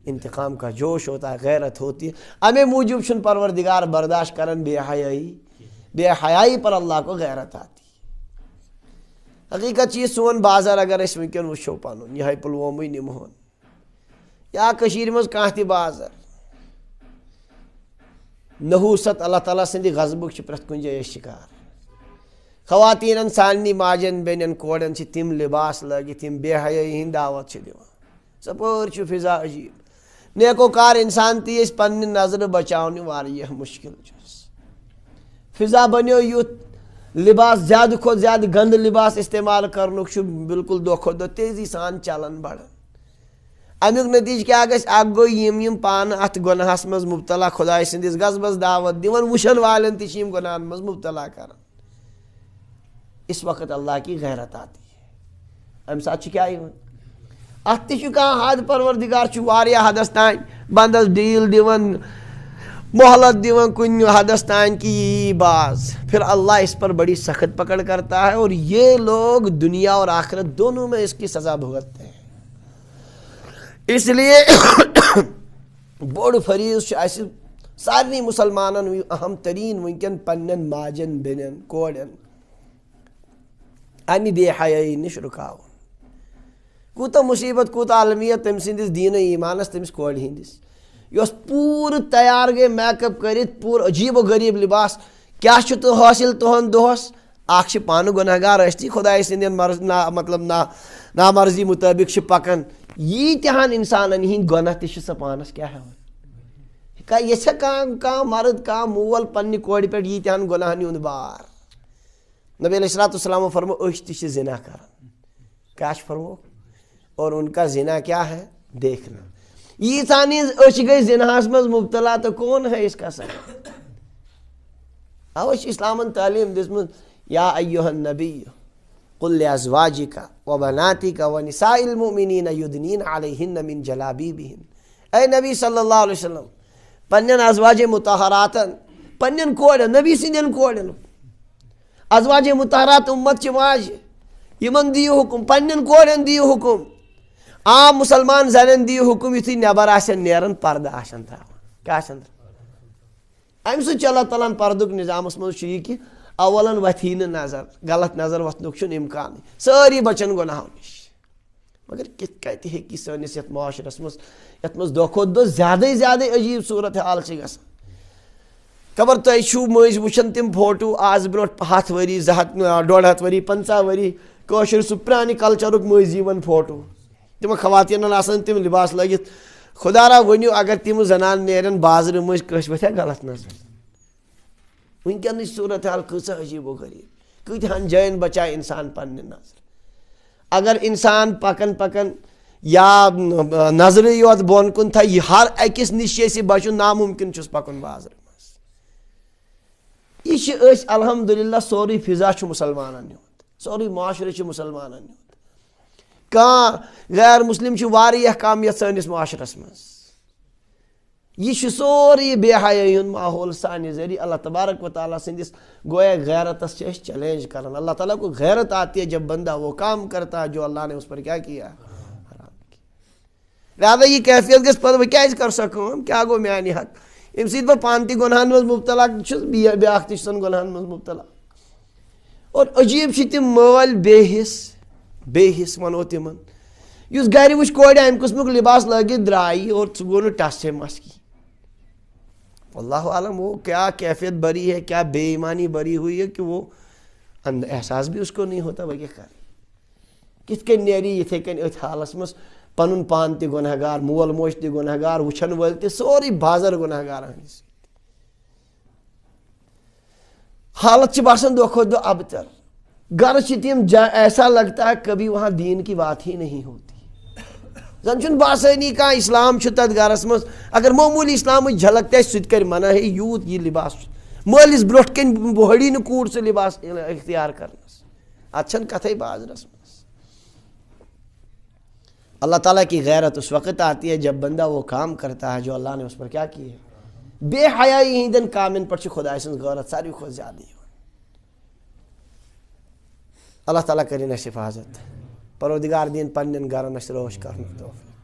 انتقام کا جوش ہوتا ہے، غیرت ہوتی ہے. امے موجوب چھن پروردگار برداشت کرن بے حیائی پر اللہ کو غیرت آتی. حقیقت چیز سون بازار اگر اس ونکن وچھو پنن یہ پلوامٕے نمہون یا کشیر مز کانٛہہ تہِ بازار نحوست اللہ تعالیٰ سٕنٛدِ غضبُک چھِ پرٛٮ۪تھ کُنہِ جایہِ أسۍ شِکار. خواتیٖنن ساننی ماجن بیٚنٮ۪ن کورٮ۪ن چھِ تِم لباس لٲگِتھ یِم بے حیٲیی ہٕنٛدۍ دعوت چھِ دِوان. ژَپٲرۍ چھُ فضا عجیٖب. نیکوکار اِنسان تہِ ٲسۍ پننہِ نظرٕ بچاونہِ واریاہ مُشکل چھُس. فضا بنیو یُتھ لباس زیادٕ کھۄتہٕ زیادٕ گنٛدٕ لباس استعمال کرنُک چھُ بالکل دۄہ کھۄتہٕ دۄہ تیزی سان چلان بڑان. امیُک نتیجہ کیٛاہ گژھِ؟ اکھ گوٚو یِم پانہٕ اتھ گۄناہس منٛز مُبتلا خۄداے سٕنٛدِس غضبس دعوت دِوان وٕچھن والٮ۪ن تہِ چھِ یِم گۄناہن منٛز مُبتلا کران. اس وقت اللہ کی غیرت آتی ہے. امہِ ساتہٕ چھُ کیٛاہ یِوان؟ اتھ تہِ چھُ کانٛہہ حد. پروردگار چھُ واریاہ حدس تانۍ بنٛدس ڈیٖل دِوان، مہلت دِوان کُنہِ حدس تانۍ کہ یی باز. پھر اللہ اس پر بڑی سخت پکڑ کرتا ہے اور یہ لوگ دنیا اور آخرت دونوں میں اس کی سزا بھگتتے ہیں. اس لیے بوڑ فریض چھُ اسہِ سارنٕے مُسلمانن اہم تریٖن ونکٮ۪ن پننٮ۪ن ماجن بیٚنٮ۪ن کورٮ۪ن امہِ بے حیٲیی نِش رُکاوُن. کوٗتاہ مُصیبت کوٗتاہ عالمیت تٔمۍ سٕنٛدِس دیٖنہٕ ایٖمانس تٔمِس کورِ ہِنٛدِس یۄس پوٗرٕ تیار گٔے میک اپ کٔرِتھ پوٗرٕ عجیٖب و غریٖب لباس. کیٛاہ چھُ تہٕ حٲصِل تُہنٛد دۄہس؟ اکھ چھِ پانہٕ گۄناہ گار ٲسۍتھٕے خۄداے سٕنٛدٮ۪ن مطلب نامرضی مُطٲبق چھِ پکان. ییٖتہن انسانن ہِنٛدۍ گۄناہ تہِ چھِ سۄ پانس کیٛاہ ہٮ۪وان؟ یژھِ کانٛہہ مرد کانٛہہ مول پننہِ کورِ پٮ۪ٹھ ییٖتہن گۄناہن ہُنٛد بار؟ نبی علیہ الصلوٰۃ والسلامو فرمو أسۍ تہِ چھِ زِنا کران. کیٛاہ چھُ فرمو؟ اور ان کا زنا کیا ہے دیکھنا. ییٖژہن ہِنٛز أچھ گٔے زِناہس منٛز مُبتلا تہٕ کون ہے اس کا سبب؟ اوے چھِ اسلامن تعلیٖم دِژمٕژ یا ایُّہا النبی قل لأزواجک وبناتک ونساء المؤمنین یدنین علیہن من جلابیبہن. اے نبی صلی اللہ علیہ وسلم پننٮ۪ن ازواجے مطہراتن پننٮ۪ن کورٮ۪ن نبی سٕنٛدٮ۪ن کورٮ۪ن ازواجے مطہرات اُمت چہِ ماجہِ یِمن دِیِو حُکم پننٮ۪ن کورٮ۪ن دِیِو حُکم. عام مُسلمان زنٮ۪ن دِیِو حُکم یُتھُے نٮ۪بر آسن نیران پردٕ آسن تھاوان. کیٛاہ آسن تھاوان؟ امہِ سۭتۍ چھُ اللہ تعالیٰ ہن پردُک نظامس منٛز چھُ یہِ کہِ اولن وتھی نہٕ نظر، غلط نظر وتھنُک چھُنہٕ اِمکانٕے، سٲری بچن گۄناہو نِش. مگر کِتھ کٔنۍ ہیٚکہِ یہِ سٲنِس یتھ معاشرس منٛز یتھ منٛز دۄہ کھۄتہٕ دۄہ زیادے عجیٖب صوٗرت حال چھِ گژھان. خبر تۄہہِ چھُو مٔنٛزۍ وٕچھان تِم فوٹو آز برونٛٹھ 100 ؤری 150 ؤری 50 ؤری کٲشُر سُہ پرٛانہِ کلچرُک مٔنٛزۍ یِوان فوٹو تِمن خواتیٖنن آسان تِم لباس لٲگِتھ. خۄدا را ؤنِو اگر تِم زنانہٕ نیرن بازرٕ مٔنٛزۍ کٲنٛسہِ وتھیا غلط نظر؟ ونکٮ۪نٕچ صوٗرت حال کۭژاہ عجیٖب و غریٖب. کۭتہن جاین بچایہِ انسان پننہِ نظر. اگر انسان پکان پکان یا نظرٕے یوت بۄن کُن تھایہِ ہر أکِس نِش چھِ اَسہِ بچُن نامُمکِن چھُس پکُن بازرٕ منٛز. یہِ چھِ أسۍ الحمدُاللہ سورُے فضا چھُ مُسلمانن ہُنٛد، سورُے معاشرٕ چھُ مُسلمانن ہُنٛد. کانٛہہ غیر مسلم چھُ واریاہ کم یتھ سٲنِس معاشرس منٛز. یہ سورُے بے حیٲیی ہُنٛد ماحول سانہِ ذریعہ اللہ تبارک و تعالیٰ سٕنٛدِس گویا غیرتس چھِ أسۍ چیلنج کران. اللہ تعالیٰ کو غیرت آتی ہے جب بندہ وہ کام کرتا ہے جو اللہ نے اس پر کیا کیا حرام کیا. لہٰذا یہ کیفیت گژھِ پتہٕ بہٕ کیازِ کرٕ سۄ کٲم، کیٛاہ گوٚو میانہِ حق، ییٚمہِ سۭتۍ بہٕ پانہٕ تہِ گۄنہن منٛز مُبتلا چھُس بیاکھ تہِ چھُسن گۄنہن منٛز مُبتلا. اور عجیٖب چھِ تِم مٲلۍ بے حِص ونو تِمن یُس گرِ وٕچھ کورِ امہِ قٕسمُک لباس لٲگِتھ درٛایہِ اور سُہ گوٚو نہٕ ٹس ہے مس کِہیٖنۍ. اللہ عالم وہ کیا کیفیت بری ہے، کیا بے ایمانی بری ہوئی ہے کہ وہ احساس بھی اس کو نہیں ہوتا وہ کیا کرے. کِتھ کٔنۍ نیرِ یِتھے کٔنۍ أتھۍ حالس منٛز پنُن پان تہِ گۄناہ گار، مول موج تہِ گۄناہ گار، وٕچھن وٲلۍ تہِ سورُے بازر گۄناہ گارن ہٕنٛدۍ سۭتۍ. حالت چھِ باسان دۄہ کھۄتہٕ دۄہ ابتر. گرٕ چھِ تِم ایسا لگتا ہے کبھی وہاں دین کی بات ہی نہیں ہوتی. زن چھُنہٕ باسٲنی کانٛہہ اسلام چھُ تتھ گرس منٛز. اگر معموٗلی اسلامٕچ جھلک تہِ آسہِ سُہ تہِ کرِ منع ہے یوٗت یہِ لباس چھُ. مٲلِس برونٛٹھ کَنۍ بہٲڑی نہٕ کوٗر سُہ لباس اختیار کرنس. اتھ چھنہٕ کتھے بازرس منٛز. اللہ تعالیٰ کی غیرت اس وقت آتی ہے جب بندہ وہ کام کرتا ہے جو اللہ نے اس پر کیا کی ہے. بے حیائی ہٕنٛدٮ۪ن کامٮ۪ن پٮ۪ٹھ چھِ خۄداے سٕنٛز غیرت ساروی کھۄتہٕ زیادٕ یِوان. اللہ تعالیٰ کٔرِنۍ اَسہِ حِفاظت. پروردگار دِیِن پننٮ۪ن گرن اَسہِ رٲچھ کرنُک توفیٖق.